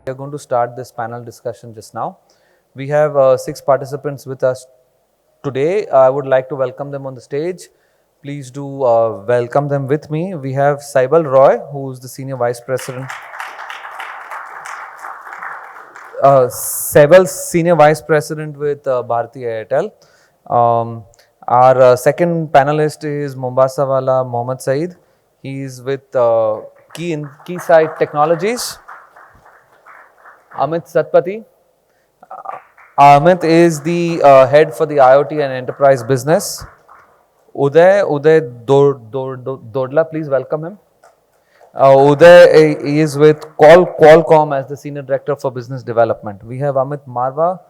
We are going to start this panel discussion just now. We have 6 participants with us today. I would like to welcome them on the stage. Please do welcome them with me. We have Saibal Roy, who is the Senior Vice President. Saibal, Senior Vice President with Bharti Airtel. Our second panelist is Mombasawala Mohmedsaeed. He is with Keysight Technologies. Amit Satpathy. Amit is the head for the IoT and enterprise business. Uday Dodla, please welcome him. Uday is with Qualcomm as the Senior Director for Business Development. We have Amit Marwah,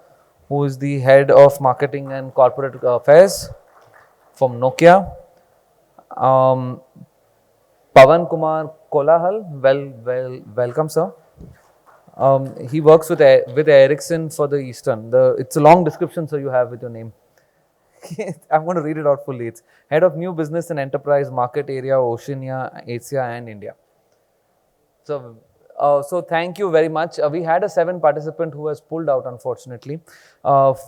who is the Head of Marketing and Corporate Affairs from Nokia. Pawan Kumar Kolahal, welcome sir. He works with Ericsson for the Eastern. It's a long description, so you have with your name. I'm going to read it out fully. It's Head of New Business and Enterprise Market Area, Oceania, Asia and India. So thank you very much. We had a 7 participant who has pulled out, unfortunately.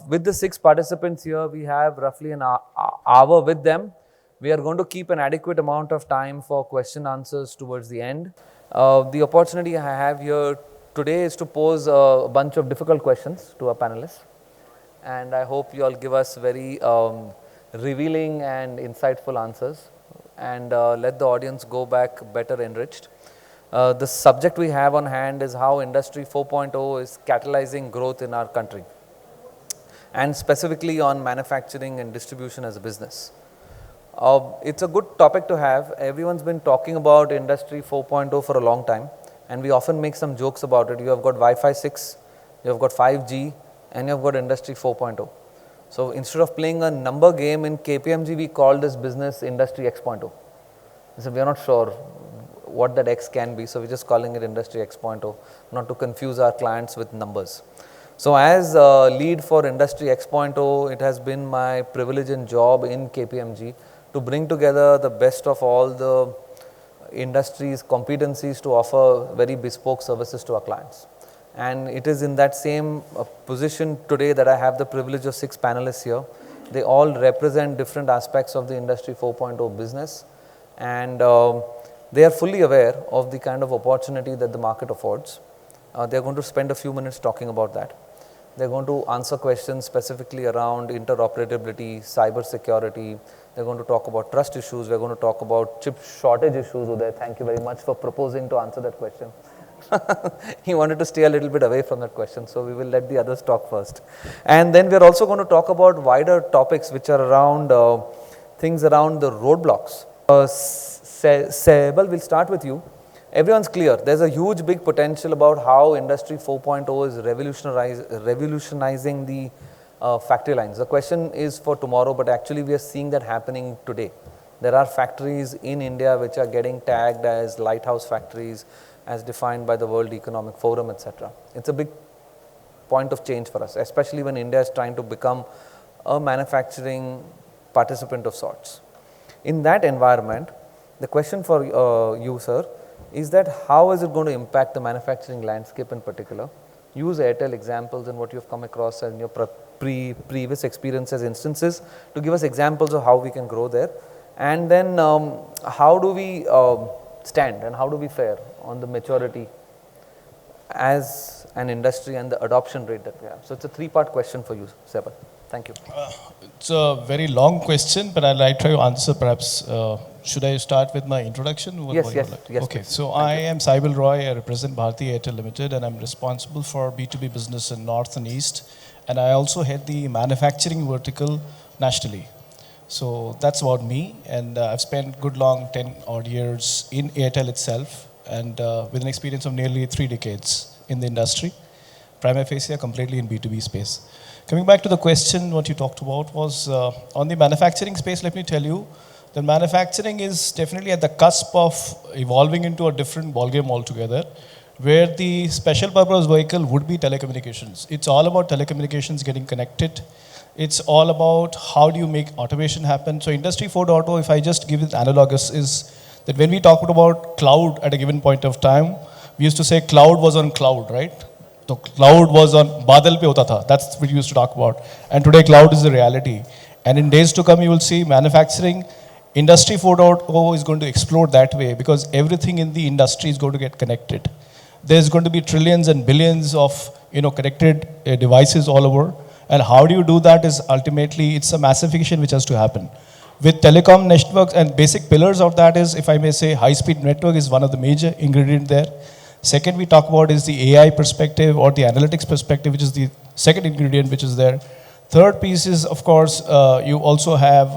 With the 6 participants here, we have roughly an hour with them. We are going to keep an adequate amount of time for question answers towards the end. The opportunity I have here today is to pose a bunch of difficult questions to our panelists, and I hope you all give us very revealing and insightful answers, and let the audience go back better enriched. The subject we have on hand is how Industry 4.0 is catalyzing growth in our country, and specifically on manufacturing and distribution as a business. It's a good topic to have. Everyone's been talking about Industry 4.0 for a long time, and we often make some jokes about it. You have got Wi-Fi 6, you have got 5G, and you have got Industry 4.0. So instead of playing a number game in KPMG, we call this business Industry X.0. So we are not sure what that X can be, so we're just calling it Industry X.0, not to confuse our clients with numbers. So as lead for Industry X.0, it has been my privilege and job in KPMG to bring together the best of all the industry's competencies to offer very bespoke services to our clients. And it is in that same position today that I have the privilege of 6 panelists here. They all represent different aspects of the Industry 4.0 business, and they are fully aware of the kind of opportunity that the market affords. They are going to spend a few minutes talking about that. They are going to answer questions specifically around interoperability, cyber security. They are going to talk about trust issues. We are going to talk about chip shortage issues. Uday, thank you very much for proposing to answer that question. He wanted to stay a little bit away from that question, so we will let the others talk first. And then we are also going to talk about wider topics which are around things around the roadblocks. Saibal, we'll start with you. Everyone's clear. There's a huge big potential about how Industry 4.0 is revolutionizing the factory lines. The question is for tomorrow, but actually we are seeing that happening today. There are factories in India which are getting tagged as lighthouse factories as defined by the World Economic Forum, etc. It's a big point of change for us, especially when India is trying to become a manufacturing participant of sorts. In that environment, the question for you, sir, is that how is it going to impact the manufacturing landscape in particular? Use Airtel examples and what you've come across in your previous experience as instances to give us examples of how we can grow there. And then how do we stand and how do we fare on the maturity as an industry and the adoption rate that we have? So it's a 3-part question for you, Saibal. Thank you. It's a very long question, but I'll try to answer perhaps. Should I start with my introduction? Yes. Okay, so I am Saibal Roy. I represent Bharti Airtel Limited, and I'm responsible for B2B business in North and East. And I also head the manufacturing vertical nationally. So that's about me. And I've spent good long 10 odd years in Airtel itself, and with an experience of nearly 3 decades in the industry, prima facie completely in B2B space. Coming back to the question, what you talked about was on the manufacturing space. Let me tell you, the manufacturing is definitely at the cusp of evolving into a different ballgame altogether, where the special purpose vehicle would be telecommunications. It's all about telecommunications getting connected. It's all about how do you make automation happen. So Industry 4.0, if I just give it analogous, is that when we talked about cloud at a given point of time, we used to say cloud was on cloud, right? The cloud was on Badal pe hota tha. That's what we used to talk about. And today cloud is a reality. And in days to come, you will see manufacturing, Industry 4.0 is going to explode that way because everything in the industry is going to get connected. There's going to be trillions and billions of connected devices all over. And how do you do that is ultimately it's a massification which has to happen. With telecom networks and basic pillars of that is, if I may say, high-speed network is one of the major ingredients there. Second we talk about is the AI perspective or the analytics perspective, which is the second ingredient which is there. Third piece is, of course, you also have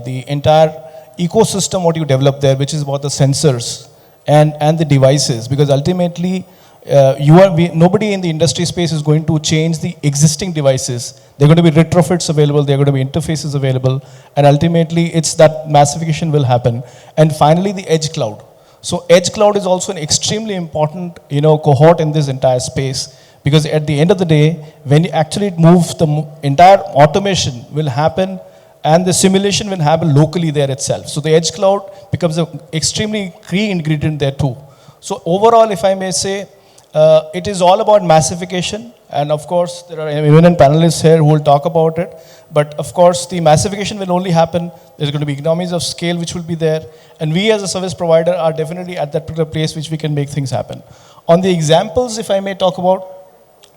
the entire ecosystem what you develop there, which is about the sensors and the devices, because ultimately nobody in the industry space is going to change the existing devices. They're going to be retrofits available, they're going to be interfaces available, and ultimately it's that massification will happen. And finally, the edge cloud. So edge cloud is also an extremely important cohort in this entire space, because at the end of the day, when you actually move, the entire automation will happen and the simulation will happen locally there itself. So the edge cloud becomes an extremely key ingredient there too. So overall, if I may say, it is all about massification, and of course there are eminent panelists here who will talk about it, but of course the massification will only happen, there's going to be economies of scale which will be there, and we as a service provider are definitely at that particular place which we can make things happen. On the examples, if I may talk about,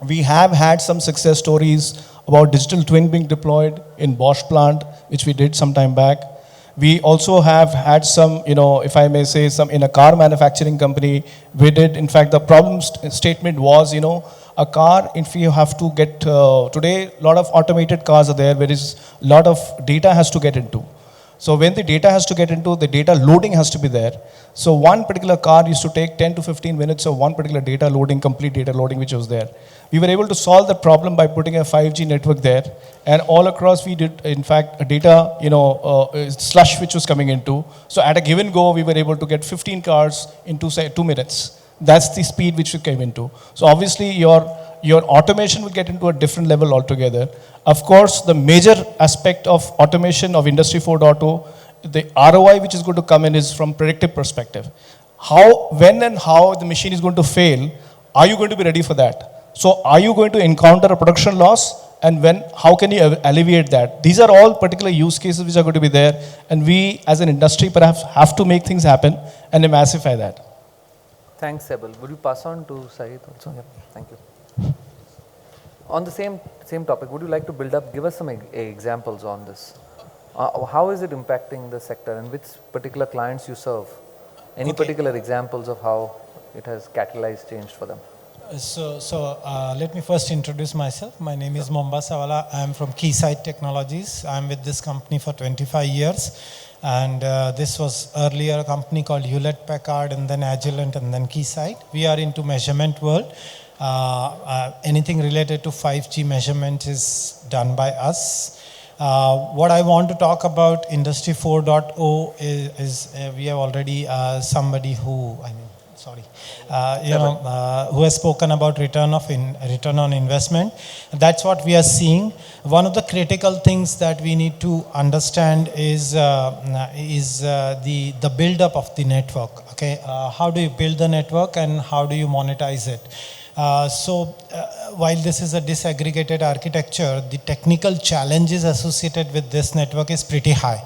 we have had some success stories about digital twin being deployed in Bosch plant, which we did some time back. We also have had some, if I may say, some in a car manufacturing company, we did, in fact, the problem statement was, a car, if you have to get, today, a lot of automated cars are there, where is a lot of data has to get into. So when the data has to get into, the data loading has to be there. So one particular car used to take 10 to 15 minutes of one particular data loading, complete data loading, which was there. We were able to solve that problem by putting a 5G network there. And all across we did, in fact, a data, slush which was coming into. So at a given go, we were able to get 15 cars into, say, 2 minutes. That's the speed which we came into. So obviously your automation will get into a different level altogether. Of course, the major aspect of automation of Industry 4.0, the ROI which is going to come in is from predictive perspective. How, when and how the machine is going to fail, are you going to be ready for that? So are you going to encounter a production loss, and when, how can you alleviate that? These are all particular use cases which are going to be there, and we as an industry perhaps have to make things happen and massify that. Thanks, Saibal. Would you pass on to Syed also? Yeah, thank you. On the same topic, would you like to build up, give us some examples on this? How is it impacting the sector, and which particular clients you serve? Any particular examples of how it has catalyzed change for them? So let me first introduce myself. My name is Mombasawala. I am from Keysight Technologies. I am with this company for 25 years. And this was earlier a company called Hewlett Packard, and then Agilent, and then Keysight. We are into measurement world. Anything related to 5G measurement is done by us. What I want to talk about Industry 4.0 is we have already somebody who, who has spoken about return on investment. That's what we are seeing. One of the critical things that we need to understand is the build-up of the network. Okay, how do you build the network and how do you monetize it? While this is a disaggregated architecture, the technical challenges associated with this network is pretty high.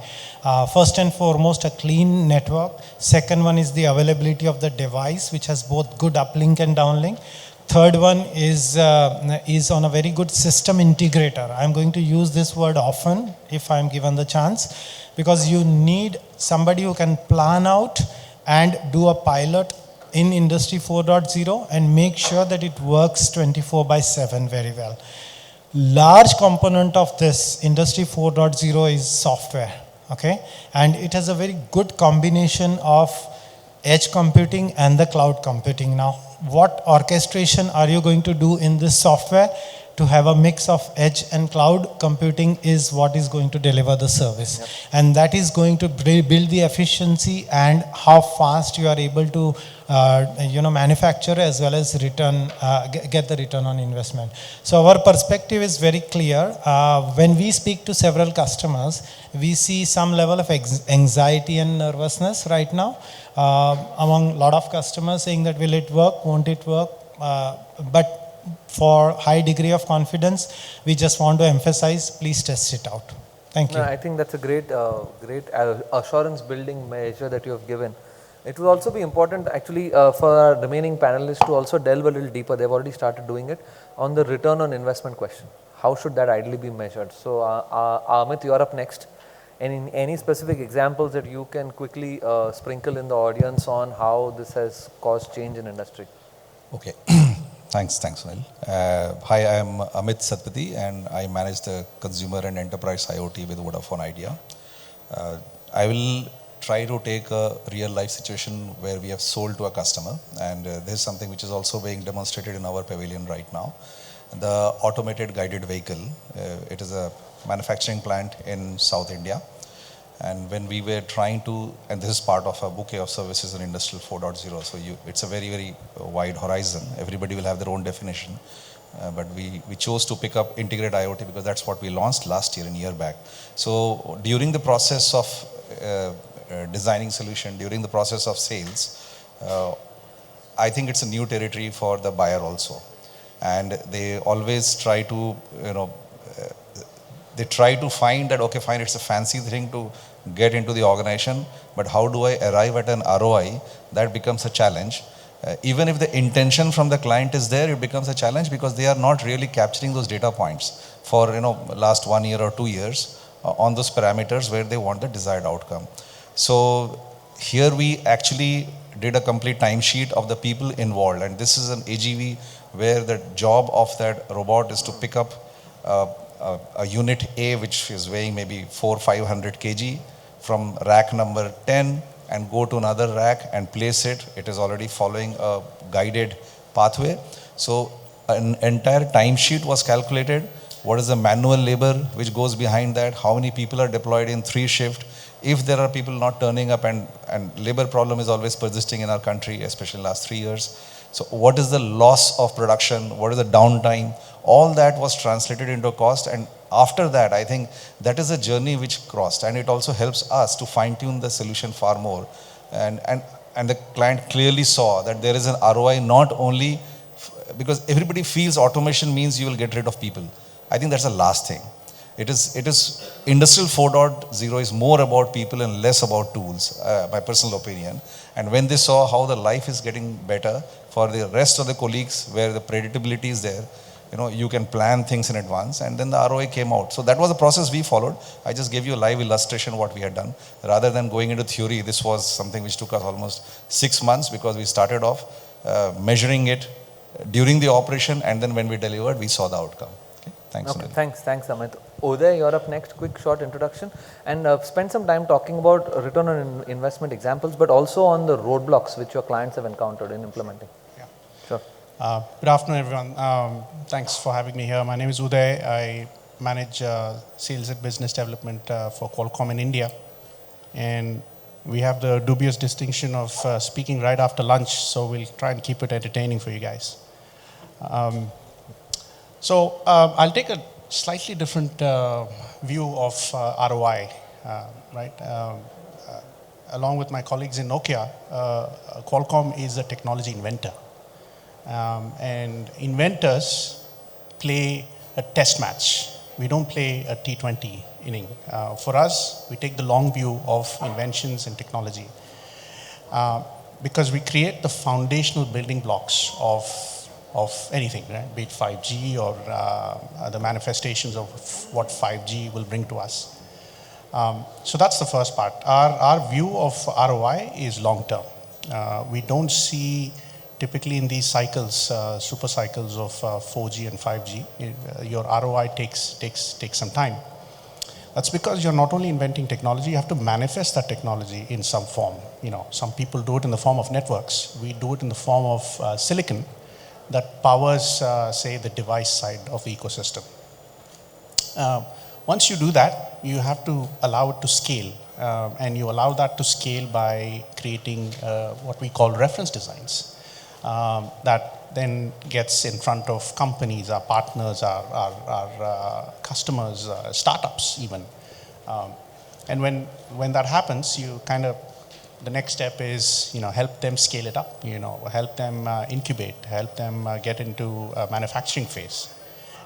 First and foremost, a clean network. Second one is the availability of the device, which has both good uplink and downlink. Third one is on a very good system integrator. I'm going to use this word often if I'm given the chance, because you need somebody who can plan out and do a pilot in Industry 4.0 and make sure that it works 24/7 very well. Large component of this Industry 4.0 is software, okay? And it has a very good combination of edge computing and the cloud computing. Now, what orchestration are you going to do in this software to have a mix of edge and cloud computing is what is going to deliver the service. Yep. And that is going to build the efficiency and how fast you are able to manufacture as well as get the return on investment. So our perspective is very clear. When we speak to several customers, we see some level of anxiety and nervousness right now among a lot of customers saying that will it work, won't it work? but for high degree of confidence, we just want to emphasize, please test it out. Thank you. No, I think that's a great, great assurance building measure that you have given. It will also be important actually for our remaining panelists to also delve a little deeper. They've already started doing it on the return on investment question. How should that ideally be measured? So Amit, you're up next. Any specific examples that you can quickly sprinkle in the audience on how this has caused change in industry? Okay. Thanks, Suneel. Hi, I am Amit Satpathy and I manage the consumer and enterprise IoT with Vodafone Idea. I will try to take a real life situation where we have sold to a customer, and this is something which is also being demonstrated in our pavilion right now. The automated guided vehicle, it is a manufacturing plant in South India. And when we were trying to, and this is part of a bouquet of services in Industrial 4.0, so it's a very, very wide horizon. Everybody will have their own definition. But we chose to pick up integrated IoT because that's what we launched last year and a year back. So during the process of designing solution, during the process of sales, I think it's a new territory for the buyer also. And they always try to, they try to find that, okay, fine, it's a fancy thing to get into the organization, but how do I arrive at an ROI? That becomes a challenge. Even if the intention from the client is there, it becomes a challenge because they are not really capturing those data points for, last 1 year or 2 years on those parameters where they want the desired outcome. So here we actually did a complete timesheet of the people involved, and this is an AGV where the job of that robot is to pick up a unit A which is weighing maybe 400-500 kg from rack number 10 and go to another rack and place it. It is already following a guided pathway. So an entire timesheet was calculated. What is the manual labor which goes behind that? How many people are deployed in 3 shifts? If there are people not turning up, and labor problem is always persisting in our country, especially in the last 3 years. So what is the loss of production? What is the downtime? All that was translated into cost, and after that, I think that is a journey which crossed, and it also helps us to fine-tune the solution far more. And the client clearly saw that there is an ROI not only because everybody feels automation means you will get rid of people. I think that's the last thing. It is Industrial 4.0 is more about people and less about tools, my personal opinion. And when they saw how the life is getting better for the rest of the colleagues, where the predictability is there, you can plan things in advance, and then the ROI came out. So that was the process we followed. I just gave you a live illustration of what we had done. Rather than going into theory, this was something which took us almost 6 months because we started off measuring it during the operation, and then when we delivered, we saw the outcome. Okay. Thanks. Okay, thanks Amit. Uday, you're up next. Quick short introduction, and spend some time talking about return on investment examples, but also on the roadblocks which your clients have encountered in implementing. Yeah. Sure. Good afternoon, everyone. Thanks for having me here. My name is Uday. I manage sales and business development for Qualcomm in India. And we have the dubious distinction of speaking right after lunch, so we'll try and keep it entertaining for you guys. I'll take a slightly different view of ROI, right? Along with my colleagues in Nokia, Qualcomm is a technology inventor. And inventors play a test match. We don't play a T20 inning. For us, we take the long view of inventions and technology because we create the foundational building blocks of anything, right? Be it 5G or the manifestations of what 5G will bring to us. So that's the first part. Our view of ROI is long term. We don't see typically in these cycles, super cycles of 4G and 5G, your ROI takes some time. That's because you're not only inventing technology, you have to manifest that technology in some form. Some people do it in the form of networks. We do it in the form of silicon that powers, say, the device side of the ecosystem. Once you do that, you have to allow it to scale. And you allow that to scale by creating what we call reference designs. That then gets in front of companies, our partners, our customers, startups even. And when that happens, you kind of the next step is, help them scale it up, help them incubate, help them get into a manufacturing phase.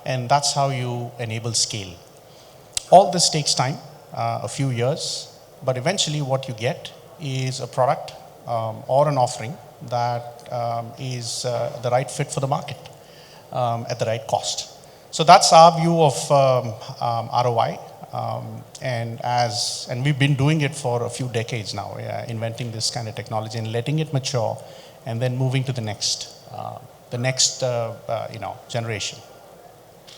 And that's how you enable scale. All this takes time, a few years, but eventually what you get is a product or an offering that is the right fit for the market at the right cost. So that's our view of ROI. And we've been doing it for a few decades now, inventing this kind of technology and letting it mature, and then moving to the next generation.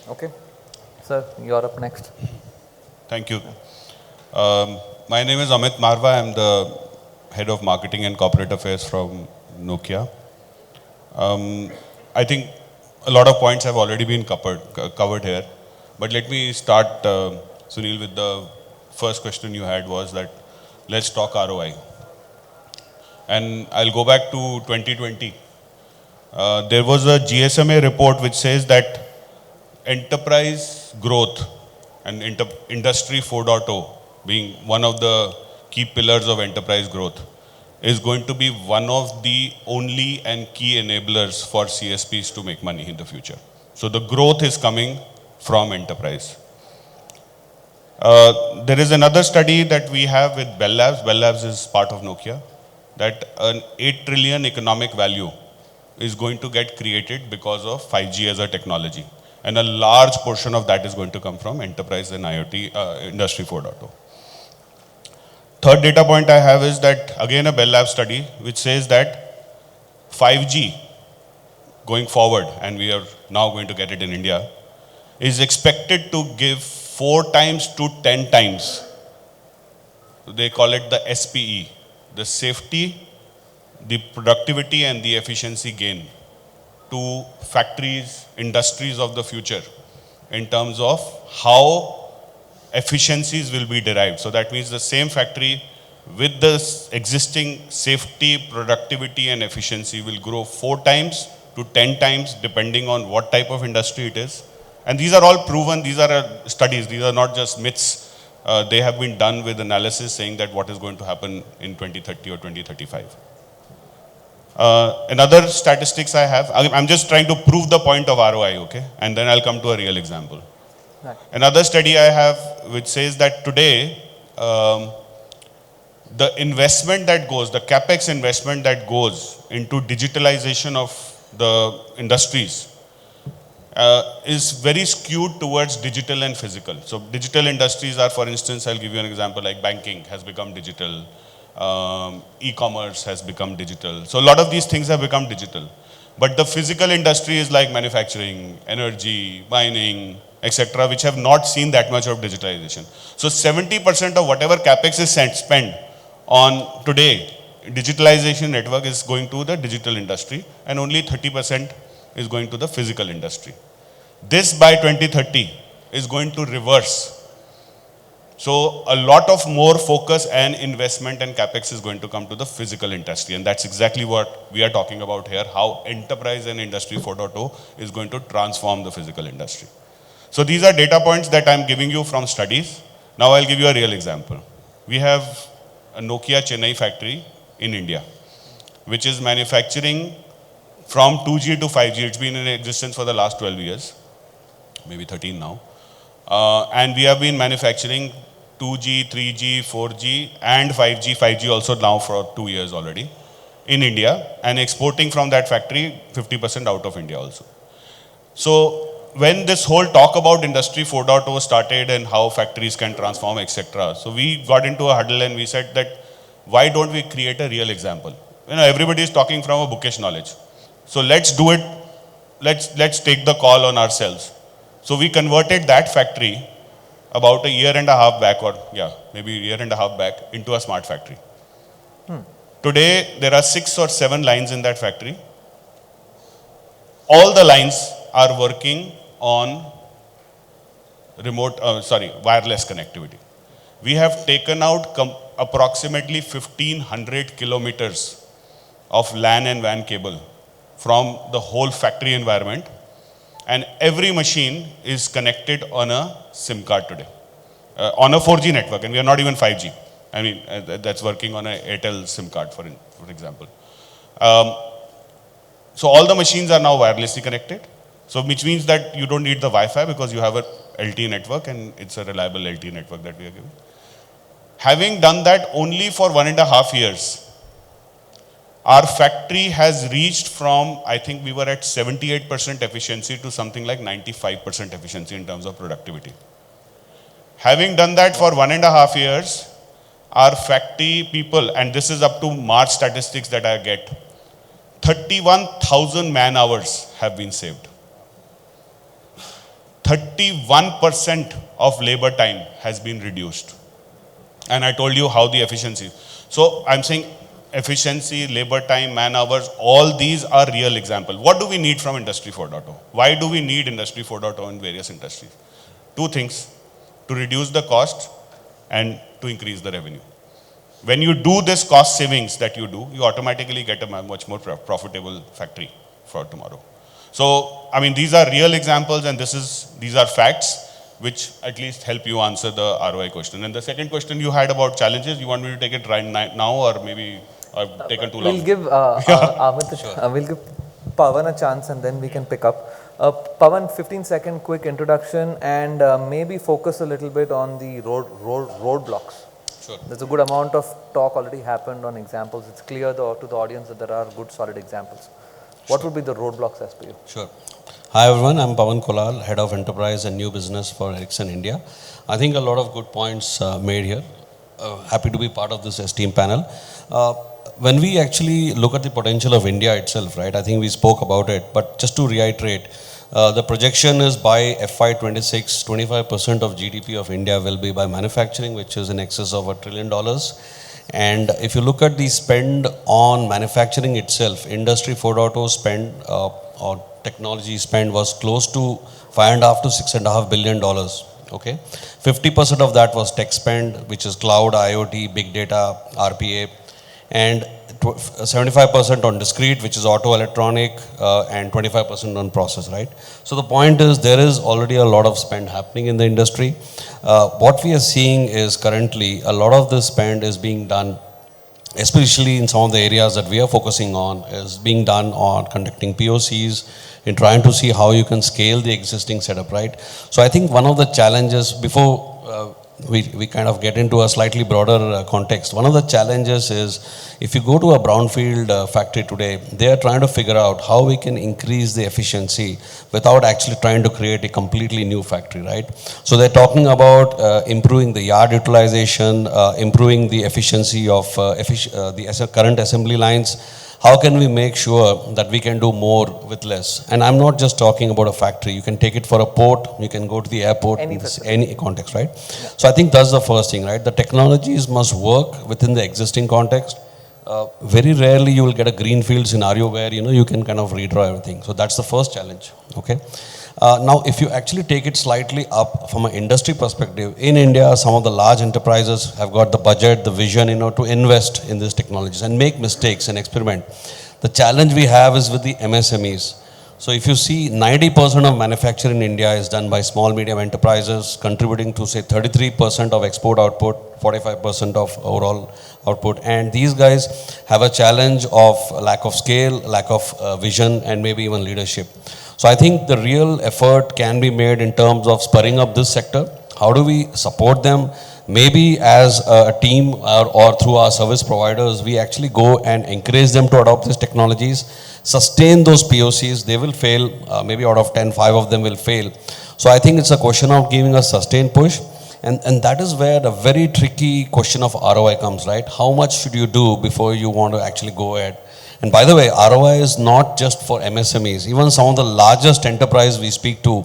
Okay, sir, you're up next. Thank you. My name is Amit Marwah. I'm the head of marketing and corporate affairs from Nokia. I think a lot of points have already been covered here, but let me start, Suneel, with the first question you had was that let's talk ROI. And I'll go back to 2020. There was a GSMA report which says that enterprise growth and Industry 4.0 being one of the key pillars of enterprise growth is going to be one of the only and key enablers for CSPs to make money in the future. So the growth is coming from enterprise. There is another study that we have with Bell Labs. Bell Labs is part of Nokia, that an 8 trillion economic value is going to get created because of 5G as a technology. And a large portion of that is going to come from enterprise and IoT, Industry 4.0. Third data point I have is that, again, a Bell Labs study, which says that 5G going forward, and we are now going to get it in India, is expected to give 4 times to 10 times. They call it the SPE, the safety, the productivity and the efficiency gain to factories, industries of the future in terms of how efficiencies will be derived. So that means the same factory with the existing safety, productivity and efficiency will grow 4 times to 10 times depending on what type of industry it is. And these are all proven, these are studies, these are not just myths. They have been done with analysis saying that what is going to happen in 2030 or 2035. Another statistics I have, I'm just trying to prove the point of ROI, okay? And then I'll come to a real example. Right. Another study I have which says that today, the investment that goes, the capex investment that goes into digitalization of the industries is very skewed towards digital and physical. So digital industries are, for instance, I'll give you an example, like banking has become digital, e-commerce has become digital. So a lot of these things have become digital. But the physical industry is like manufacturing, energy, mining, etc., which have not seen that much of digitalization. So 70% of whatever capex is spent on today, digitalization network is going to the digital industry, and only 30% is going to the physical industry. This by 2030 is going to reverse. So a lot of more focus and investment and capex is going to come to the physical industry, and that's exactly what we are talking about here, how enterprise and Industry 4.0 is going to transform the physical industry. So these are data points that I'm giving you from studies. Now I'll give you a real example. We have a Nokia Chennai factory in India, which is manufacturing from 2G to 5G. It's been in existence for the last 12 years, maybe 13 now. And we have been manufacturing 2G, 3G, 4G and 5G, 5G also now for 2 years already in India, and exporting from that factory 50% out of India also. So when this whole talk about Industry 4.0 started and how factories can transform, etc., so we got into a huddle and we said that why don't we create a real example? You know, everybody is talking from a bookish knowledge. So let's do it, let's take the call on ourselves. So we converted that factory about a year and a half back, or maybe a year and a half back, into a smart factory. Today, there are 6 or 7 lines in that factory. All the lines are working on wireless connectivity. We have taken out approximately 1,500 kilometers of LAN and WAN cable from the whole factory environment, and every machine is connected on a SIM card today, on a 4G network, and we are not even 5G. I mean, that's working on an Airtel SIM card, for example. So all the machines are now wirelessly connected. So which means that you don't need the Wi-Fi because you have a LTE network, and it's a reliable LTE network that we are giving. Having done that only for 1.5 years, our factory has reached from, I think we were at 78% efficiency to something like 95% efficiency in terms of productivity. Having done that for 1.5 years, our factory people, and this is up to March statistics that I get, 31,000 man hours have been saved. 31% of labor time has been reduced. And I told you how the efficiency. So I'm saying efficiency, labor time, man hours, all these are real examples. What do we need from Industry 4.0? Why do we need Industry 4.0 in various industries? Two things: to reduce the cost and to increase the revenue. When you do this cost savings that you do, you automatically get a much more profitable factory for tomorrow. So, I mean, these are real examples, and these are facts which at least help you answer the ROI question. And the second question you had about challenges, you want me to take it right now, or maybe I've taken too long? We'll give Amit, we'll give Pawan a chance, and then we can pick up. Pawan, 15-second quick introduction, and maybe focus a little bit on the roadblocks. Sure. There's a good amount of talk already happened on examples. It's clear to the audience that there are good, solid examples. What would be the roadblocks as per you? Sure. Hi everyone, I'm Pawan Kolahal, Head of Enterprise and New Business for Ericsson India. I think a lot of good points made here. Happy to be part of this esteemed panel. When we actually look at the potential of India itself, right, I think we spoke about it, but just to reiterate, the projection is by FY26, 25% of GDP of India will be by manufacturing, which is in excess of $1 trillion. And if you look at the spend on manufacturing itself, Industry 4.0 spend or technology spend was close to $5.5 to $6.5 billion. Okay, 50% of that was tech spend, which is cloud, IoT, big data, RPA, and 75% on discrete, which is auto, electronic, and 25% on process, right? So the point is there is already a lot of spend happening in the industry. What we are seeing is currently a lot of this spend is being done, especially in some of the areas that we are focusing on, is being done on conducting POCs, in trying to see how you can scale the existing setup, right? So I think one of the challenges, before we kind of get into a slightly broader context, one of the challenges is if you go to a brownfield factory today, they are trying to figure out how we can increase the efficiency without actually trying to create a completely new factory, right? So they're talking about improving the yard utilization, improving the efficiency of the current assembly lines. How can we make sure that we can do more with less? And I'm not just talking about a factory. You can take it for a port, you can go to the airport, any context, right? Yeah. So I think that's the first thing, right? The technologies must work within the existing context. Very rarely you will get a greenfield scenario where, you can kind of redraw everything. So that's the first challenge, okay? Now, if you actually take it slightly up from an industry perspective, in India, some of the large enterprises have got the budget, the vision, to invest in these technologies and make mistakes and experiment. The challenge we have is with the MSMEs. So if you see, 90% of manufacturing in India is done by small, medium enterprises, contributing to, say, 33% of export output, 45% of overall output. And these guys have a challenge of lack of scale, lack of vision, and maybe even leadership. So I think the real effort can be made in terms of spurring up this sector. How do we support them? Maybe as a team or through our service providers, we actually go and encourage them to adopt these technologies, sustain those POCs. They will fail, maybe out of 10, 5 of them will fail. So I think it's a question of giving a sustained push. And that is where the very tricky question of ROI comes, right? How much should you do before you want to actually go ahead? And by the way, ROI is not just for MSMEs. Even some of the largest enterprise we speak to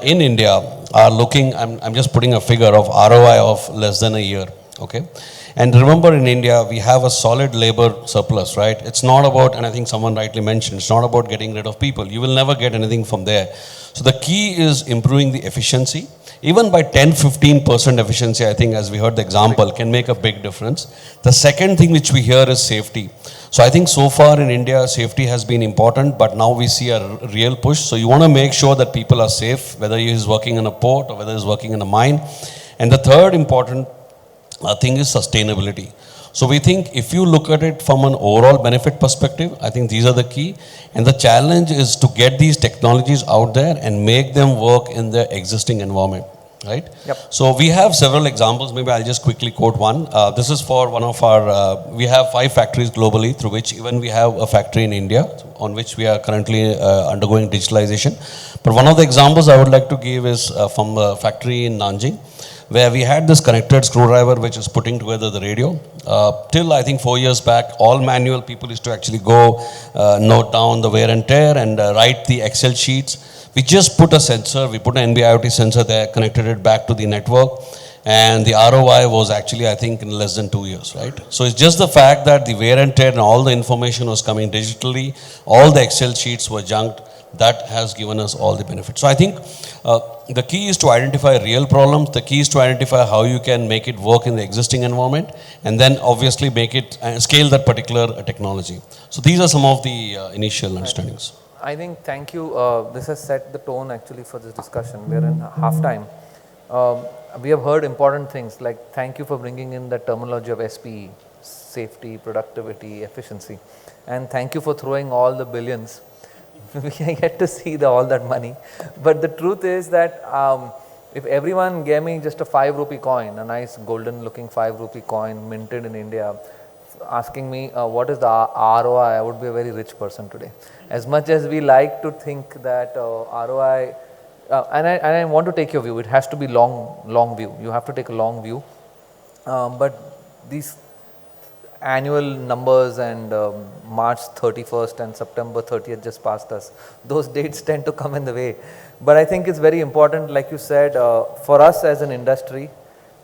in India are looking, I'm just putting a figure of ROI of less than a year, okay? And remember, in India, we have a solid labor surplus, right? It's not about, and I think someone rightly mentioned, it's not about getting rid of people. You will never get anything from there. So the key is improving the efficiency. Even by 10-15% efficiency, I think, as we heard the example, can make a big difference. The second thing which we hear is safety. So I think so far in India, safety has been important, but now we see a real push. So you want to make sure that people are safe, whether he is working in a port or whether he is working in a mine. And the third important thing is sustainability. So we think if you look at it from an overall benefit perspective, I think these are the key. And the challenge is to get these technologies out there and make them work in the existing environment, right? Yep. So we have several examples. Maybe I'll just quickly quote one. This is for one of our, we have 5 factories globally, through which even we have a factory in India on which we are currently undergoing digitalization. But one of the examples I would like to give is from a factory in Nanjing, where we had this connected screwdriver which is putting together the radio. Till I think 4 years back, all manual people used to actually go note down the wear and tear and write the Excel sheets. We just put a sensor, we put an NB-IoT sensor there, connected it back to the network, and the ROI was actually, I think, in less than 2 years, right? So it's just the fact that the wear and tear and all the information was coming digitally, all the Excel sheets were junked, that has given us all the benefits. So I think the key is to identify real problems. The key is to identify how you can make it work in the existing environment, and then obviously make it scale that particular technology. So these are some of the initial understandings. I think, thank you. This has set the tone actually for this discussion. We are in halftime. We have heard important things like thank you for bringing in the terminology of SPE, safety, productivity, efficiency, and thank you for throwing all the billions. We get to see all that money. But the truth is that if everyone gave me just a 5 rupee coin, a nice golden looking 5 rupee coin minted in India, asking me what is the ROI, I would be a very rich person today. As much as we like to think that ROI, and I want to take your view, it has to be long view. You have to take a long view. But these annual numbers and March 31st and September 30th just passed us. Those dates tend to come in the way. But I think it's very important, like you said, for us as an industry,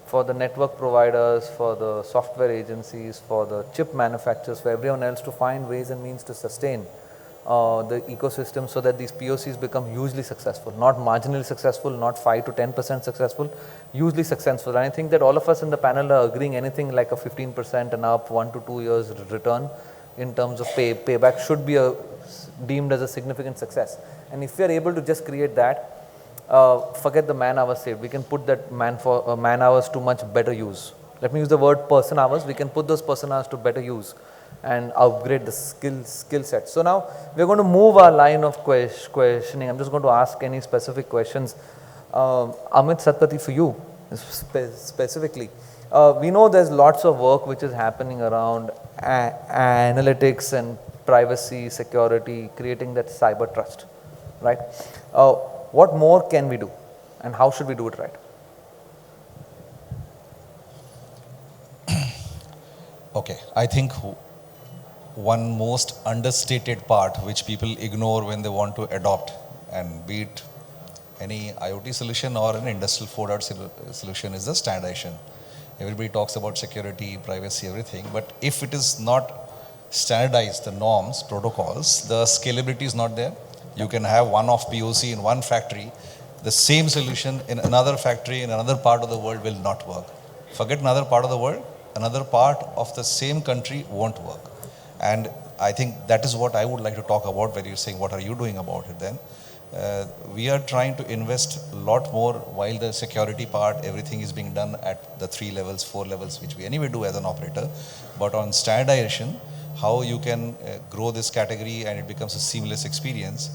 for the network providers, for the software agencies, for the chip manufacturers, for everyone else to find ways and means to sustain the ecosystem so that these POCs become hugely successful, not marginally successful, not 5 to 10% successful, hugely successful. And I think that all of us in the panel are agreeing anything like a 15% and up, 1 to 2 years return in terms of payback should be deemed as a significant success. And if we are able to just create that, forget the man hours saved. We can put that man hours to much better use. Let me use the word person hours. We can put those person hours to better use and upgrade the skill set. So now we're going to move our line of questioning. I'm just going to ask any specific questions. Amit, Satpathy, for you specifically. We know there's lots of work which is happening around analytics and privacy, security, creating that cyber trust, right? What more can we do and how should we do it right? Okay, I think one most understated part which people ignore when they want to adopt, and be it any IoT solution or an industrial 4.0 solution, is the standardization. Everybody talks about security, privacy, everything, but if it is not standardized, the norms, protocols, the scalability is not there. You can have one-off POC in one factory, the same solution in another factory in another part of the world will not work. Forget another part of the world, another part of the same country won't work. And I think that is what I would like to talk about when you're saying what are you doing about it then. We are trying to invest a lot more while the security part, everything is being done at the 3 levels, 4 levels, which we anyway do as an operator. But on standardization, how you can grow this category and it becomes a seamless experience.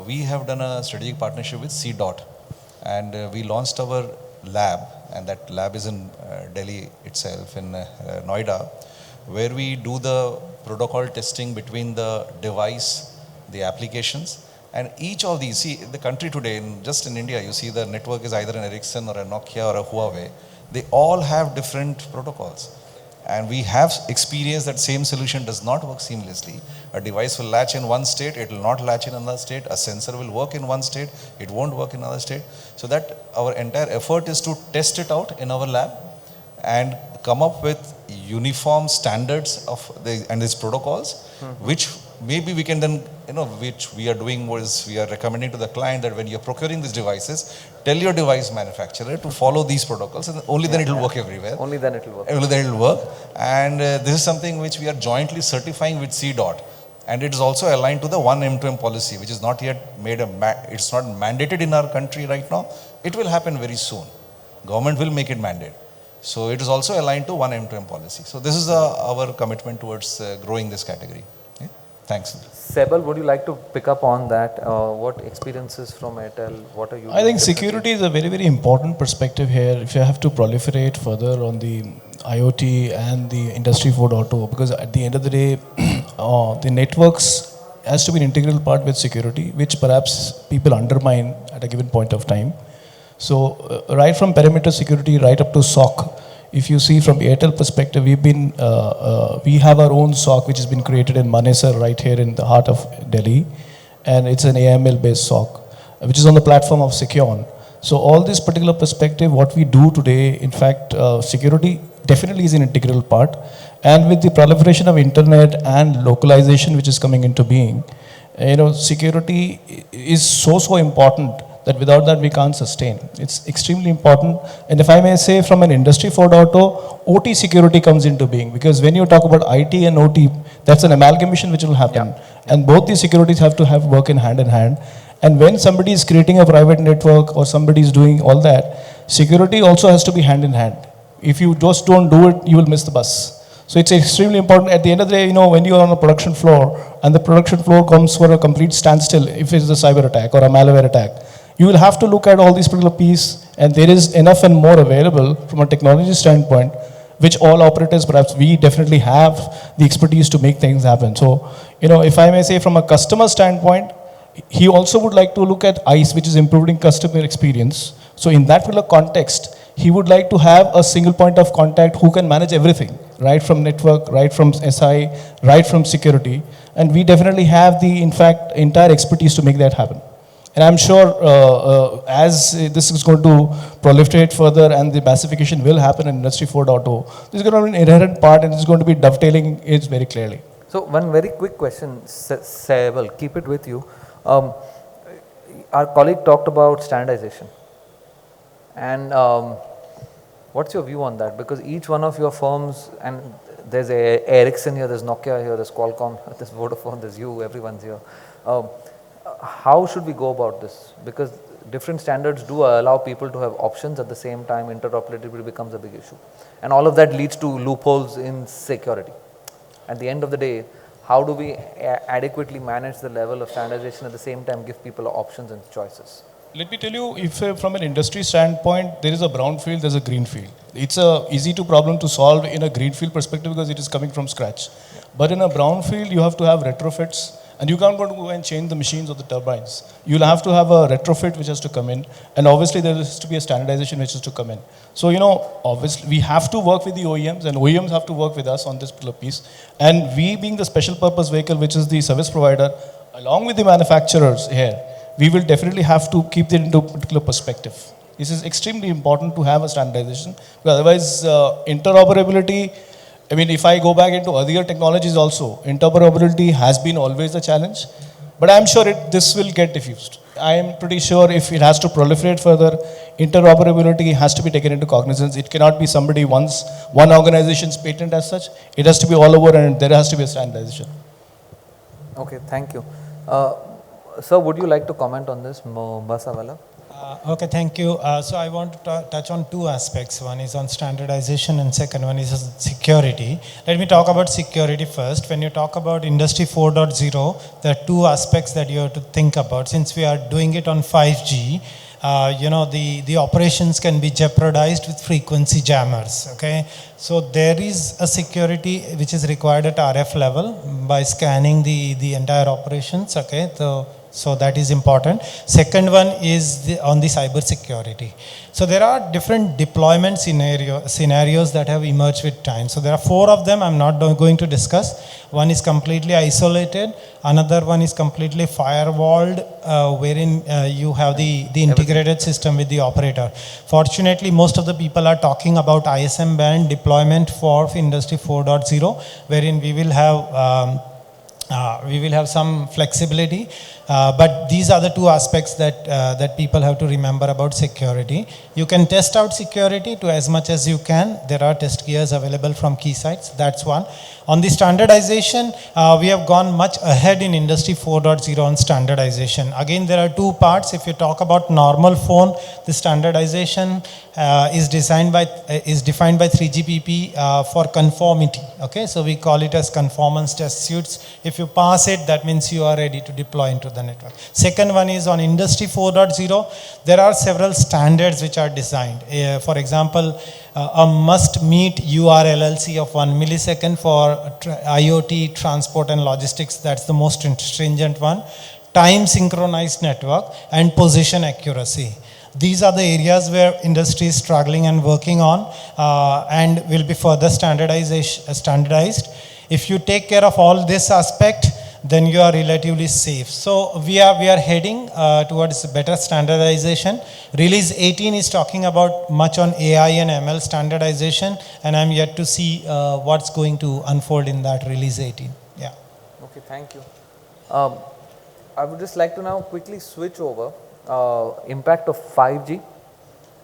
We have done a strategic partnership with C. And we launched our lab, and that lab is in Delhi itself, in Noida, where we do the protocol testing between the device, the applications, and each of these, see the country today, just in India, you see the network is either an Ericsson or a Nokia or a Huawei. They all have different protocols. And we have experienced that same solution does not work seamlessly. A device will latch in one state, it will not latch in another state. A sensor will work in one state, it won't work in another state. So that our entire effort is to test it out in our lab and come up with uniform standards of and these protocols, which maybe we can then, which we are doing was we are recommending to the client that when you're procuring these devices, tell your device manufacturer to follow these protocols, and only then it will work everywhere. Only then it will work. Only then it will work. And this is something which we are jointly certifying with C. And it is also aligned to the one M2M policy, which is not yet made it's not mandated in our country right now. It will happen very soon. Government will make it mandate. So it is also aligned to one end-to-end policy. So this is our commitment towards growing this category. Okay? Thanks. Saibal, would you like to pick up on that? What experiences from Airtel? What are you I doing think differently? security is a very, very important perspective here. If you have to proliferate further on the IoT and the Industry 4.0, because at the end of the day, the networks has to be an integral part with security, which perhaps people undermine at a given point of time. So right from perimeter security right up to SOC, if you see from Airtel perspective, we have our own SOC which has been created in Manesar right here in the heart of Delhi, and it's an AML based SOC which is on the platform of Securon. So all this particular perspective, what we do today, in fact, security definitely is an integral part, and with the proliferation of internet and localization which is coming into being, security is so important that without that we can't sustain. It's extremely important. And if I may say, from an Industry 4.0, OT security comes into being, because when you talk about IT and OT, that's an amalgamation which will happen. Yeah. And both these securities have to have work in hand. And when somebody is creating a private network or somebody is doing all that, security also has to be hand in hand. If you just don't do it, you will miss the bus. So it's extremely important. At the end of the day, when you are on a production floor and the production floor comes for a complete standstill, if it's a cyber attack or a malware attack, you will have to look at all these particular pieces, and there is enough and more available from a technology standpoint, which all operators, perhaps we definitely have the expertise to make things happen. So, if I may say, from a customer standpoint, he also would like to look at ICE, which is improving customer experience. So in that particular context, he would like to have a single point of contact who can manage everything, right from network, right from SI, right from security. And we definitely have the, in fact, entire expertise to make that happen. And I'm sure as this is going to proliferate further and the massification will happen in Industry 4.0, this is going to be an inherent part, and it's going to be dovetailing it very clearly. So one very quick question, Saibal, keep it with you. Our colleague talked about standardization. And what's your view on that? Because each one of your firms, and there's Ericsson here, there's Nokia here, there's Qualcomm, there's Vodafone, there's you, everyone's here. How should we go about this? Because different standards do allow people to have options. At the same time, interoperability becomes a big issue. And all of that leads to loopholes in security. At the end of the day, how do we adequately manage the level of standardization, at the same time give people options and choices? Let me tell you, if from an industry standpoint, there is a brown field, there's a green field. It's a easy to problem to solve in a green field perspective because it is coming from scratch. Yeah. But in a brown field, you have to have retrofits, and you can't go and change the machines or the turbines. You'll have to have a retrofit which has to come in, and obviously there has to be a standardization which has to come in. So, obviously we have to work with the OEMs, and OEMs have to work with us on this particular piece. And we, being the special purpose vehicle, which is the service provider, along with the manufacturers here, we will definitely have to keep it into a particular perspective. This is extremely important to have a standardization, because otherwise interoperability, if I go back into earlier technologies also, interoperability has been always a challenge, but I'm sure this will get diffused. I am pretty sure if it has to proliferate further, interoperability has to be taken into cognizance. It cannot be one organization's patent as such. It has to be all over, and there has to be a standardization. Okay, thank you. Sir, would you like to comment on this, Mombasawala? Okay, thank you. So I want to touch on two aspects. One is on standardization and second one is on security. Let me talk about security first. When you talk about Industry 4.0, there are two aspects that you have to think about. Since we are doing it on 5G, the operations can be jeopardized with frequency jammers, okay? So there is a security which is required at RF level by scanning the entire operations, okay? So that is important. Second one is on the cyber security. So there are different deployment scenarios that have emerged with time. So there are 4 of them I'm not going to discuss. One is completely isolated. Another one is completely firewalled, wherein you have the integrated system with the operator. Fortunately, most of the people are talking about ISM band deployment for Industry 4.0, wherein we will have some flexibility. But these are the two aspects that people have to remember about security. You can test out security to as much as you can. There are test gears available from Keysight. That's one. On the standardization, we have gone much ahead in Industry 4.0 on standardization. Again, there are two parts. If you talk about normal phone, the standardization is defined by 3GPP for conformity. Okay, so we call it as conformance test suites. If you pass it, that means you are ready to deploy into the network. Second one is on Industry 4.0. There are several standards which are designed. For example, a must-meet URLLC of 1 millisecond for IoT, transport and logistics. That's the most stringent one. Time synchronized network and position accuracy. These are the areas where industry is struggling and working on and will be further standardized. If you take care of all this aspect, then you are relatively safe. So we are heading towards better standardization. Release 18 is talking about much on AI and ML standardization, and I'm yet to see what's going to unfold in that release 18. Yeah. Okay, thank you. I would just like to now quickly switch over impact of 5G.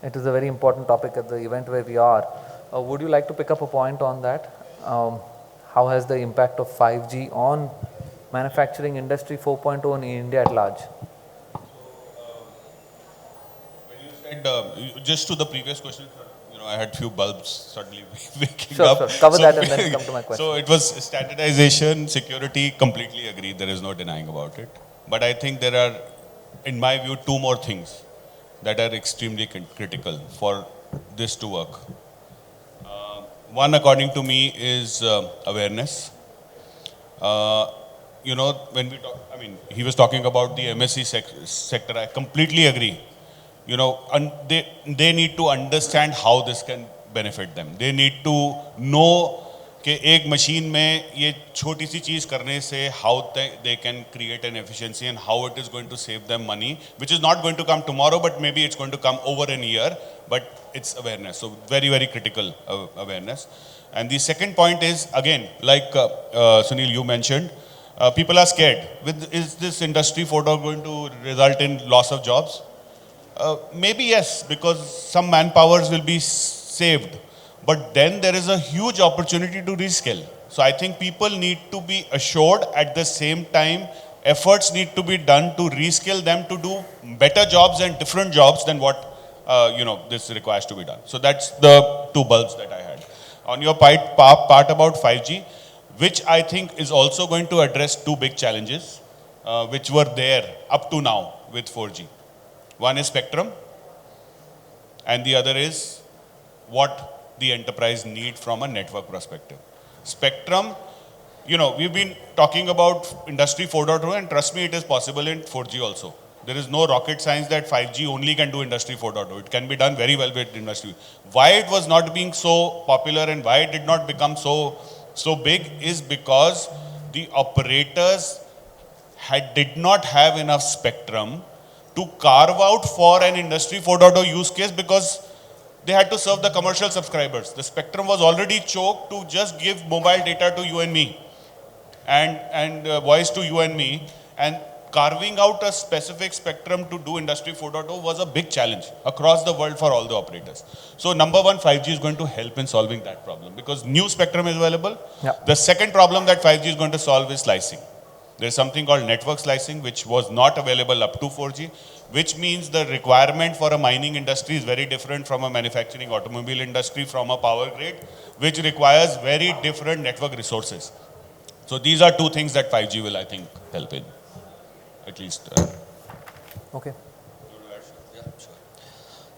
It is a very important topic at the event where we are. Would you like to pick up a point on that? How has the impact of 5G on manufacturing industry 4.0 in India at large? When you said, just to the previous question, I had few bulbs suddenly waking sure, up. Sure, cover that and then come to my question. So it was standardization, security, completely agreed. There is no denying about it. But I think there are, in my view, two more things that are extremely critical for this to work. One, according to me, is awareness. When we talk, he was talking about the MSC sector. I completely agree. They need to understand how this can benefit them. They need to know कि एक machine में ये छोटी सी चीज़ करने से how they can create an efficiency and how it is going to save them money, which is not going to come tomorrow, but maybe it's going to come over a year. But it's awareness. So very, very critical awareness. And the second point is, again, like Suneel, you mentioned, people are scared. Is this industry 4.0 going to result in loss of jobs? Maybe yes, because some manpowers will be saved. But then there is a huge opportunity to reskill. So I think people need to be assured at the same time, efforts need to be done to reskill them to do better jobs and different jobs than what this requires to be done. So that's the two bulbs that I had. On your part about 5G, which I think is also going to address two big challenges, which were there up to now with 4G. One is spectrum, and the other is what the enterprise need from a network perspective. Spectrum, we've been talking about industry 4.0, and trust me, it is possible in 4G also. There is no rocket science that 5G only can do industry 4.0. It can be done very well with industry. Why it was not being so popular and why it did not become so big is because the operators did not have enough spectrum to carve out for an industry 4.0 use case, because they had to serve the commercial subscribers. The spectrum was already choked to just give mobile data to you and me and voice to you and me, and carving out a specific spectrum to do industry 4.0 was a big challenge across the world for all the operators. So number one, 5G is going to help in solving that problem because new spectrum is available. Yeah. The second problem that 5G is going to solve is slicing. There's something called network slicing, which was not available up to 4G, which means the requirement for a mining industry is very different from a manufacturing automobile industry, from a power grid, which requires very different network resources. So these are two things that 5G will, I think, help in, at least. Okay.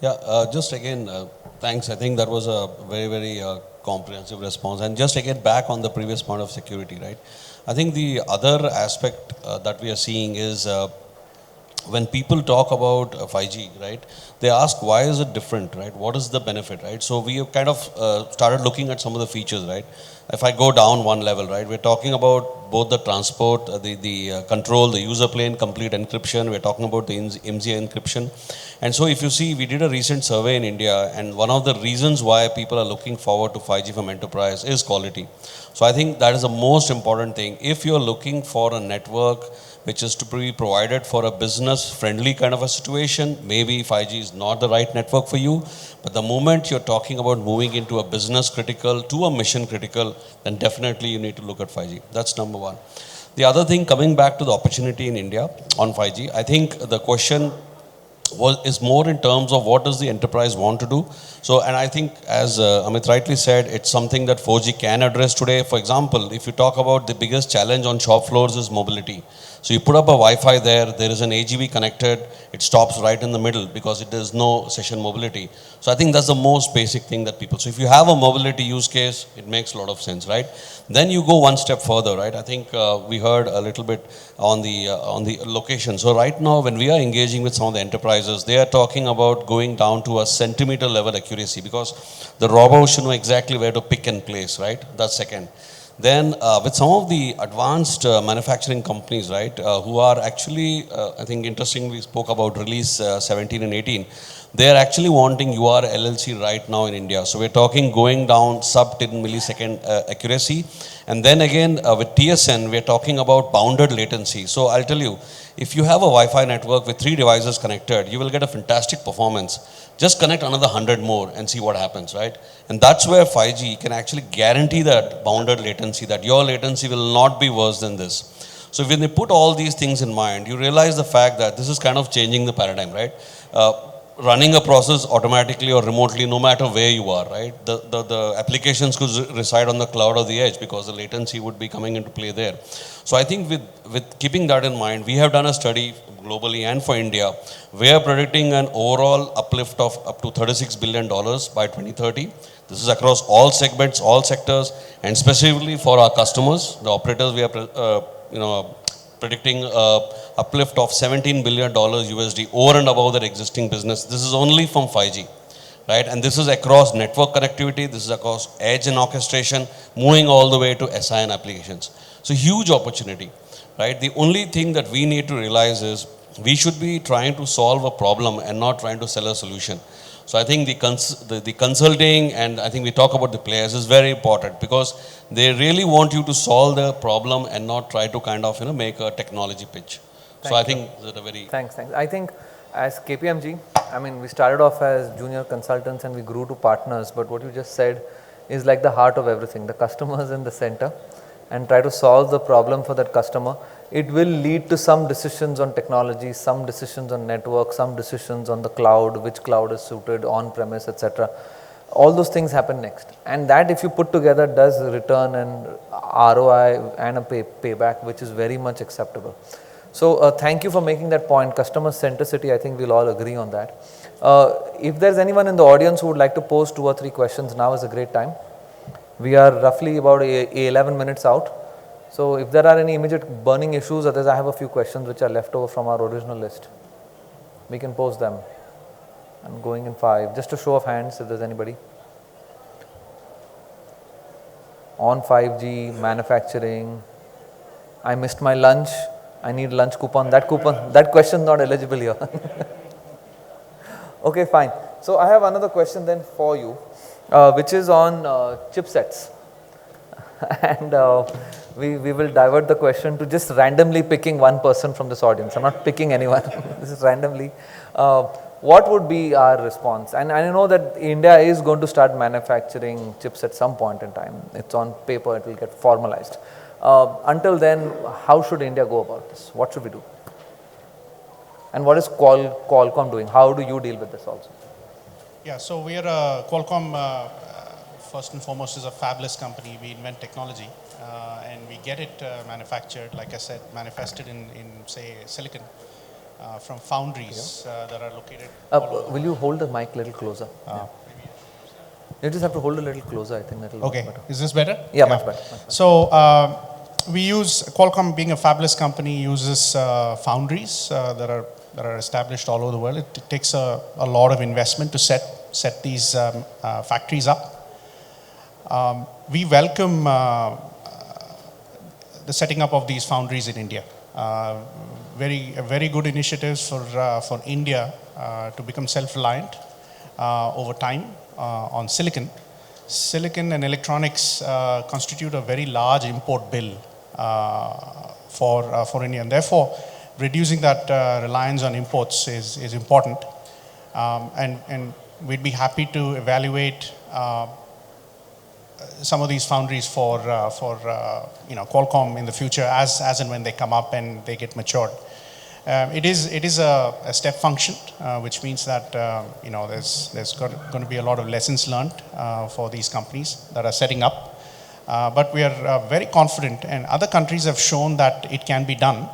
Yeah, just again, thanks. I think that was a very, very comprehensive response. And just again, back on the previous point of security, right? I think the other aspect that we are seeing is when people talk about 5G, right, they ask why is it different, right? What is the benefit, right? So we have kind of started looking at some of the features, right? If I go down one level, right, we're talking about both the transport, the control, the user plane, complete encryption. We're talking about the IMC encryption. And so if you see, we did a recent survey in India, and one of the reasons why people are looking forward to 5G from enterprise is quality. So I think that is the most important thing. If you're looking for a network which is to be provided for a business-friendly kind of a situation. Maybe 5G is not the right network for you, but the moment you're talking about moving into a business critical to a mission critical, then definitely you need to look at 5G. That's number one. The other thing, coming back to the opportunity in India on 5G, I think the question is more in terms of what does the enterprise want to do. So, and I think as Amit rightly said, it's something that 4G can address today. For example, if you talk about the biggest challenge on shop floors is mobility. So you put up a Wi-Fi there is an AGV connected, it stops right in the middle because it is no session mobility. So I think that's the most basic thing that people, so if you have a mobility use case, it makes a lot of sense, right? Then you go one step further, right? I think we heard a little bit on the location. So right now when we are engaging with some of the enterprises, they are talking about going down to a centimeter level accuracy because the robot should know exactly where to pick and place, right? That's second. Then with some of the advanced manufacturing companies, right, who are actually, I think interestingly we spoke about release 17 and 18, they are actually wanting UR LLC right now in India. So we're talking going down sub 10 millisecond accuracy. And then again with TSN, we're talking about bounded latency. So I'll tell you, if you have a Wi-Fi network with 3 devices connected, you will get a fantastic performance. Just connect another 100 more and see what happens, right? And that's where 5G can actually guarantee that bounded latency, that your latency will not be worse than this. So when they put all these things in mind, you realize the fact that this is kind of changing the paradigm, right? Running a process automatically or remotely, no matter where you are, right? The applications could reside on the cloud or the edge because the latency would be coming into play there. So I think with keeping that in mind, we have done a study globally and for India. We are predicting an overall uplift of up to $36 billion by 2030. This is across all segments, all sectors, and specifically for our customers, the operators. We are predicting uplift of $17 billion USD over and above their existing business. This is only from 5G, right? And this is across network connectivity, this is across edge and orchestration, moving all the way to SIN applications. So huge opportunity, right? The only thing that we need to realize is we should be trying to solve a problem and not trying to sell a solution. So I think the consulting, and I think we talk about the players, is very important because they really want you to solve the problem and not try to kind of make a technology pitch. So I think that a very... Thanks. I think as KPMG, I mean, we started off as junior consultants and we grew to partners, but what you just said is like the heart of everything. The customer is in the center and try to solve the problem for that customer. It will lead to some decisions on technology, some decisions on network, some decisions on the cloud, which cloud is suited, on-premise, etc. All those things happen next. And that, if you put together, does return and ROI and a payback, which is very much acceptable. So thank you for making that point. Customer centricity, I think we'll all agree on that. If there's anyone in the audience who would like to pose 2 or 3 questions, now is a great time. We are roughly about 11 minutes out. So if there are any immediate burning issues, otherwise I have a few questions which are left over from our original list. We can pose them. I'm going in 5. Just a show of hands if there's anybody. On 5G, manufacturing, I missed my lunch, I need lunch coupon. That question is not eligible here. Okay, fine. So I have another question then for you, which is on chipsets. And we will divert the question to just randomly picking one person from this audience. I'm not picking anyone. This is randomly. What would be our response? And I know that India is going to start manufacturing chips at some point in time. It's on paper, it will get formalized. Until then, how should India go about this? What should we do? And what is Qualcomm doing? How do you deal with this also? Yeah, so we are Qualcomm, first and foremost, is a fabless company. We invent technology and we get it manufactured, like I said, manifested in say, silicon from foundries that are located. Will you hold the mic a little closer? Yeah. You just have to hold a little closer, I think that will okay. work better. Is this better? Yeah, much better. So we use, Qualcomm being a fabless company uses foundries that are established all over the world. It takes a lot of investment to set these factories up. We welcome the setting up of these foundries in India. Very good initiatives for India to become self-reliant over time on silicon. Silicon and electronics constitute a very large import bill for India. And therefore, reducing that reliance on imports is important. And we'd be happy to evaluate some of these foundries for Qualcomm in the future as and when they come up and they get matured. It is a step function, which means that there's going to be a lot of lessons learned for these companies that are setting up. But we are very confident, and other countries have shown that it can be done.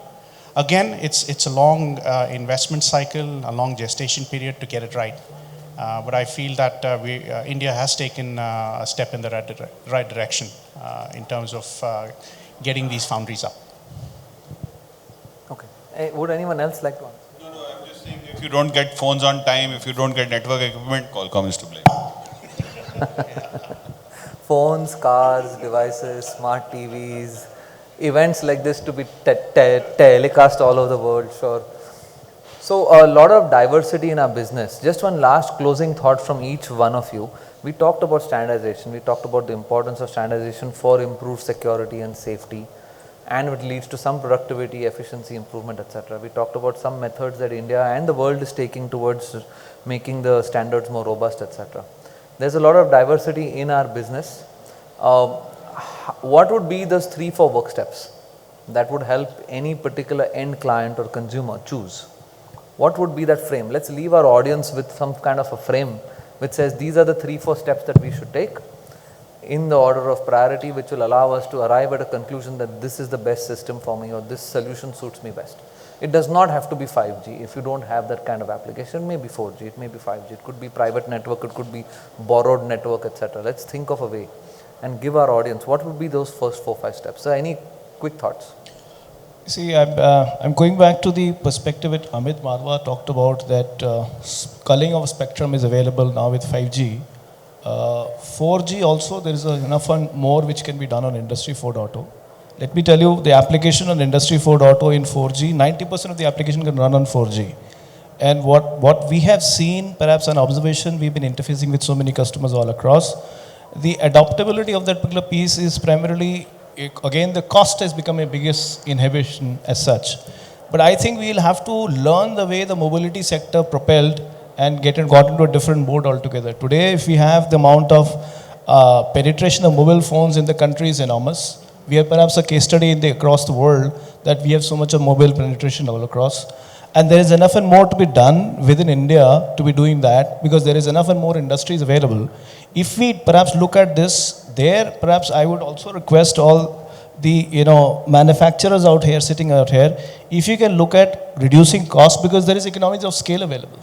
Again, it's a long investment cycle, a long gestation period to get it right. But I feel that India has taken a step in the right direction in terms of getting these foundries up. Okay. Would anyone else like to answer? No, I'm just saying if you don't get phones on time, if you don't get network equipment, Qualcomm is to blame. Phones, cars, devices, smart TVs, events like this to be telecast all over the world, sure. So a lot of diversity in our business. Just one last closing thought from each one of you. We talked about standardization. We talked about the importance of standardization for improved security and safety, and it leads to some productivity, efficiency improvement, etc. We talked about some methods that India and the world is taking towards making the standards more robust, etc. There's a lot of diversity in our business. What would be those 3-4 work steps that would help any particular end client or consumer choose? What would be that frame? Let's leave our audience with some kind of a frame which says these are the 3-4 steps that we should take in the order of priority, which will allow us to arrive at a conclusion that this is the best system for me or this solution suits me best. It does not have to be 5G. If you don't have that kind of application, it may be 4G, it may be 5G, it could be private network, it could be borrowed network, etc. Let's think of a way and give our audience what would be those first 4-5 steps. So any quick thoughts? See, I'm going back to the perspective that Amit Marwah talked about, that culling of spectrum is available now with 5G. 4G also, there is enough and more which can be done on Industry 4.0. Let me tell you, the application on Industry 4.0 in 4G, 90% of the application can run on 4G. And what we have seen, perhaps an observation, we've been interfacing with so many customers all across, the adaptability of that particular piece is primarily, again, the cost has become a biggest inhibition as such. But I think we'll have to learn the way the mobility sector propelled and got into a different mode altogether. Today, if we have the amount of penetration of mobile phones in the country is enormous. We have perhaps a case study across the world that we have so much of mobile penetration all across. And there is enough and more to be done within India to be doing that, because there is enough and more industries available. If we perhaps look at this, perhaps I would also request all the manufacturers out here, sitting out here, if you can look at reducing costs, because there is economies of scale available.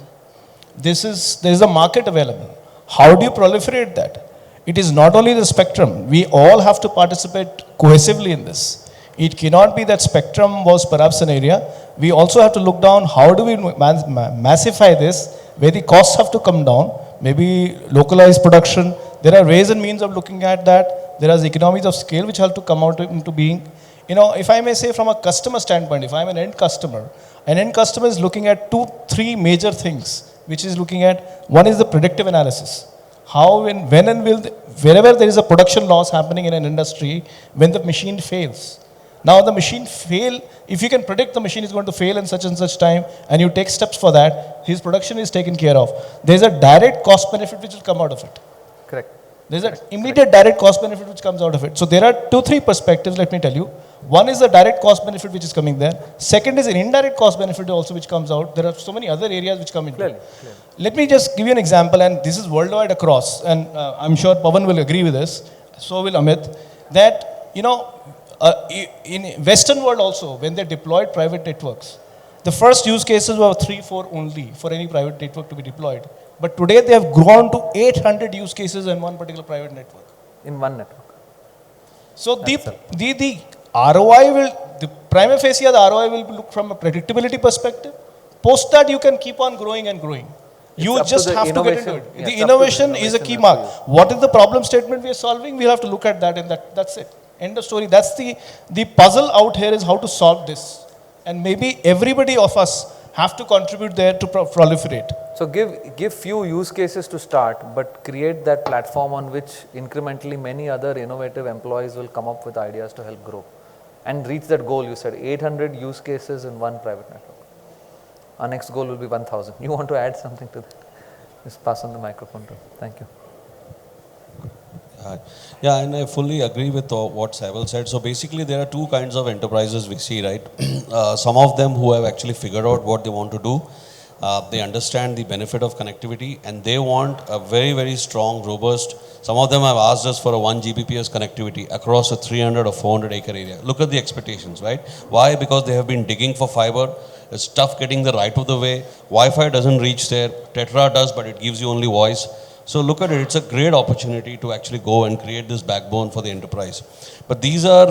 There is a market available. How do you proliferate that? It is not only the spectrum. We all have to participate cohesively in this. It cannot be that spectrum was perhaps an area. We also have to look down, how do we massify this, where the costs have to come down, maybe localized production. There are ways and means of looking at that. There are economies of scale which have to come out into being. If I may say from a customer standpoint, if I'm an end customer is looking at 2-3 major things, which is looking at, one is the predictive analysis. How, when and will, wherever there is a production loss happening in an industry, when the machine fails. Now the machine fail, if you can predict the machine is going to fail in such and such time, and you take steps for that, his production is taken care of. There's a direct cost benefit which will come out of it. Correct. There's an immediate direct cost benefit which comes out of it. So there are 2-3 perspectives, let me tell you. One is the direct cost benefit which is coming there. Second is an indirect cost benefit also which comes out. There are so many other areas which come into it. Let me just give you an example, and this is worldwide across, and I'm sure Pawan will agree with this, so will Amit, that, in Western world also, when they deployed private networks, the first use cases were 3-4 only for any private network to be deployed. But today they have grown to 800 use cases in one particular private network. In one network. So the ROI will, the prima facie the ROI will look from a predictability perspective. Post that you can keep on growing and growing. You just have to get into it. Yeah, the innovation is a key mark. What is the problem statement we are solving? We have to look at that, and that's it. End of story. That's the puzzle out here, is how to solve this. And maybe everybody of us have to contribute there to proliferate. So give few use cases to start, but create that platform on which incrementally many other innovative employees will come up with ideas to help grow. and reach that goal. You said 800 use cases in one private network. Our next goal will be 1000. You want to add something to that? Just pass on the microphone to him. Thank you. Yeah, and I fully agree with what Saibal said. So basically, there are two kinds of enterprises we see, right? Some of them who have actually figured out what they want to do. They understand the benefit of connectivity, and they want a very, very strong, robust. Some of them have asked us for a 1 Gbps connectivity across a 300 or 400 acre area. Look at the expectations, right? Why? Because they have been digging for fiber. It's tough getting the right of the way. Wi-Fi doesn't reach there. Tetra does, but it gives you only voice. So look at it, it's a great opportunity to actually go and create this backbone for the enterprise. But these are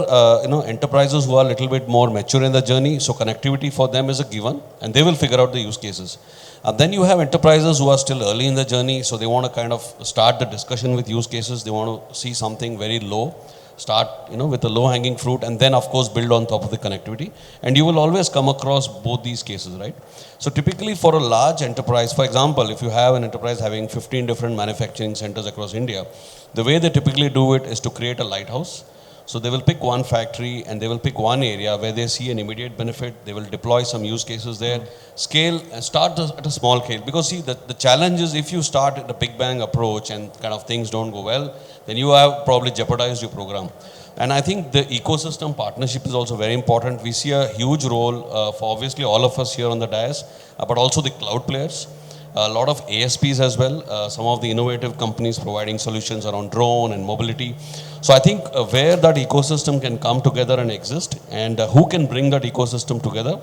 enterprises who are a little bit more mature in the journey, so connectivity for them is a given, and they will figure out the use cases. And then you have enterprises who are still early in the journey, so they want to kind of start the discussion with use cases. They want to see something very low, start with a low hanging fruit, and then of course build on top of the connectivity. And you will always come across both these cases, right? So typically for a large enterprise, for example, if you have an enterprise having 15 different manufacturing centers across India, the way they typically do it is to create a lighthouse. So they will pick one factory and they will pick one area where they see an immediate benefit. They will deploy some use cases there, scale and start at a small scale. Because see, the challenge is if you start at a big bang approach and kind of things don't go well, then you have probably jeopardized your program. And I think the ecosystem partnership is also very important. We see a huge role for obviously all of us here on the dais, but also the cloud players. A lot of ASPs as well, some of the innovative companies providing solutions around drone and mobility. So I think where that ecosystem can come together and exist, and who can bring that ecosystem together,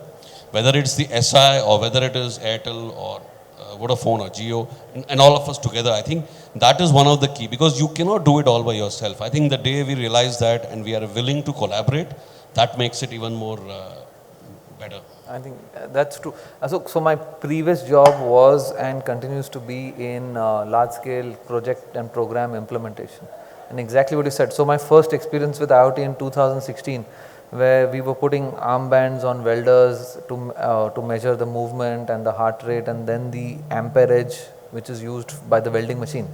whether it's the SI or whether it is Airtel or Vodafone or Jio, and all of us together, I think that is one of the key, because you cannot do it all by yourself. I think the day we realize that and we are willing to collaborate, that makes it even more better. I think that's true. So my previous job was and continues to be in large-scale project and program implementation. And exactly what you said. So my first experience with IoT in 2016, where we were putting armbands on welders to measure the movement and the heart rate and then the amperage which is used by the welding machine.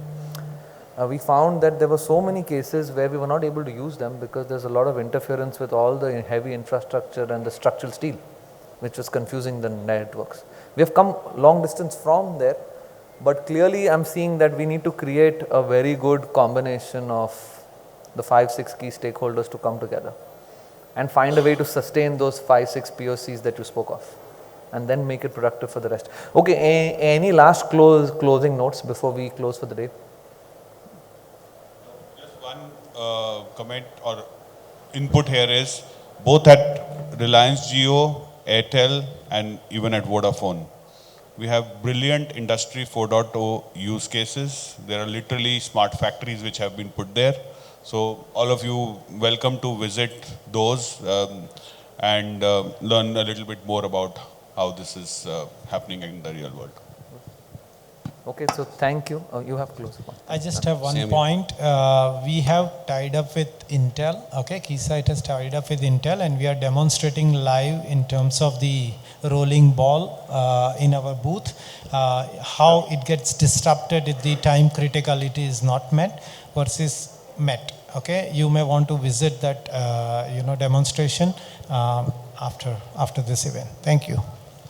We found that there were so many cases where we were not able to use them because there's a lot of interference with all the heavy infrastructure and the structural steel, which was confusing the networks. We have come long distance from there, but clearly I'm seeing that we need to create a very good combination of the 5-6 key stakeholders to come together and find a way to sustain those 5-6 POCs that you spoke of and then make it productive for the rest. Okay, any last closing notes before we close for the day? Just one comment or input here is both at Reliance Jio, Airtel and even at Vodafone, we have brilliant Industry 4.0 use cases. There are literally smart factories which have been put there. So all of you welcome to visit those and learn a little bit more about how this is happening in the real world. Okay, so thank you. You have closed one. I just have one point. We have tied up with Intel. Okay, Keysight has tied up with Intel, and we are demonstrating live in terms of the rolling ball in our booth. How it gets disrupted if the time criticality is not met versus met. Okay, you may want to visit that demonstration after this event. Thank you.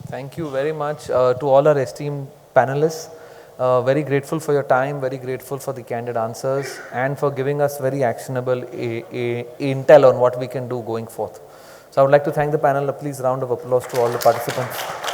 Thank you very much to all our esteemed panelists. Very grateful for your time, very grateful for the candid answers and for giving us very actionable intel on what we can do going forth. So I would like to thank the panel. A please round of applause to all the participants.